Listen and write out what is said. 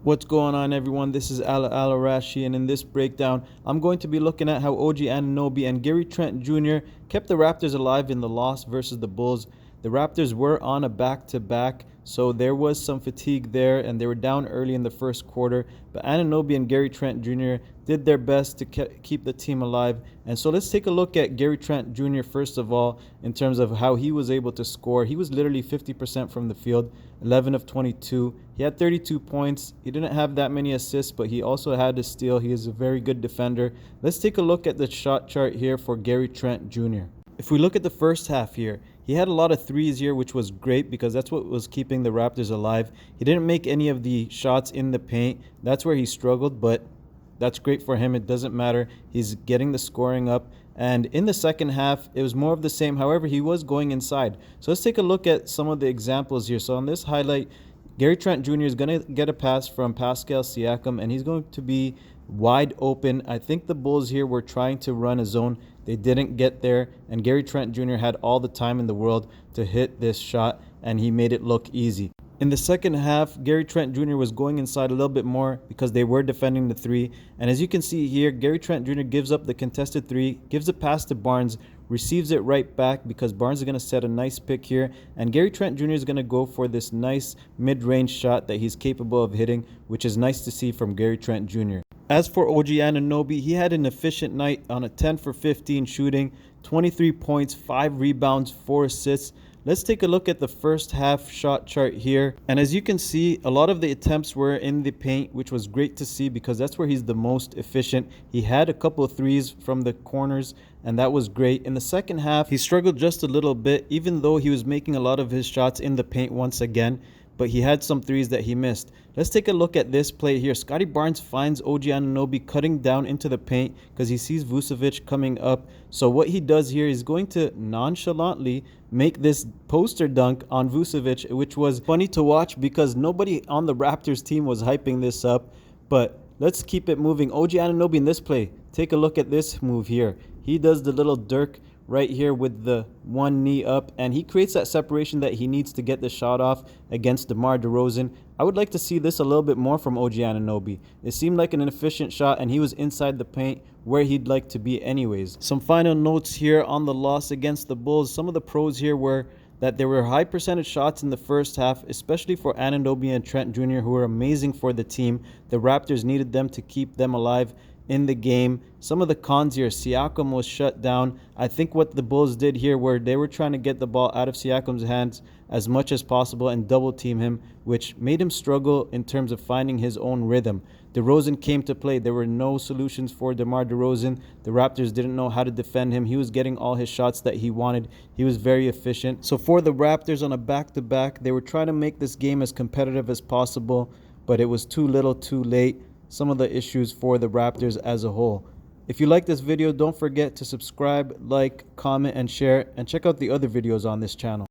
What's going on, everyone? This is Alarashi, and in this breakdown, I'm going to be looking at how OG Anunoby and Gary Trent Jr. kept the Raptors alive in the loss versus the Bulls. The Raptors were on a back-to-back, so there was some fatigue there, and they were down early in the first quarter. But Anunoby and Gary Trent Jr. did their best to keep the team alive. And so let's take a look at Gary Trent Jr. first of all, in terms of how he was able to score. He was literally 50% from the field, 11 of 22. He had 32 points. He didn't have that many assists, but he also had a steal. He is a very good defender. Let's take a look at the shot chart here for Gary Trent Jr. If we look at the first half here, he had a lot of threes here, which was great because that's what was keeping the Raptors alive. He didn't make any of the shots in the paint. That's where he struggled, but that's great for him. It doesn't matter. He's getting the scoring up. And in the second half, it was more of the same. However, he was going inside. So let's take a look at some of the examples here. So on this highlight, Gary Trent Jr. is going to get a pass from Pascal Siakam, and he's going to be wide open. I think the Bulls here were trying to run a zone. They didn't get there, and Gary Trent Jr. had all the time in the world to hit this shot, and he made it look easy. In the second half, Gary Trent Jr. was going inside a little bit more because they were defending the three. And as you can see here, Gary Trent Jr. gives up the contested three, gives a pass to Barnes, receives it right back because Barnes is going to set a nice pick here. And Gary Trent Jr. is going to go for this nice mid-range shot that he's capable of hitting, which is nice to see from Gary Trent Jr. As for OG Anunoby, he had an efficient night on a 10 for 15 shooting, 23 points, 5 rebounds, 4 assists. Let's take a look at the first half shot chart here. And as you can see, a lot of the attempts were in the paint, which was great to see because that's where he's the most efficient. He had a couple of threes from the corners, and that was great. In the second half, he struggled just a little bit, even though he was making a lot of his shots in the paint once again. But he had some threes that he missed. Let's take a look at this play here. Scottie Barnes finds OG Anunoby cutting down into the paint because he sees Vucevic coming up. So what he does here is going to nonchalantly make this poster dunk on Vucevic, which was funny to watch because nobody on the Raptors team was hyping this up. But let's keep it moving. OG Anunoby in this play, take a look at this move here. He does the little Dirk right here with the one knee up, and he creates that separation that he needs to get the shot off against DeMar DeRozan. I would like to see this a little bit more from OG Anunoby. It seemed like an efficient shot, and he was inside the paint where he'd like to be anyways. Some final notes here on the loss against the Bulls. Some of the pros here were that there were high percentage shots in the first half, especially for Anunoby and Trent Jr., who were amazing for the team. The Raptors needed them to keep them alive in the game. Some of the cons here, Siakam was shut down. I think what the Bulls did here were they were trying to get the ball out of Siakam's hands as much as possible and double team him, which made him struggle in terms of finding his own rhythm. DeRozan came to play. There were no solutions for DeMar DeRozan. The Raptors didn't know how to defend him. He was getting all his shots that he wanted. He was very efficient. So for the Raptors on a back-to-back, they were trying to make this game as competitive as possible, but it was too little too late. Some of the issues for the Raptors as a whole. If you like this video, don't forget to subscribe, like, comment, and share, and check out the other videos on this channel.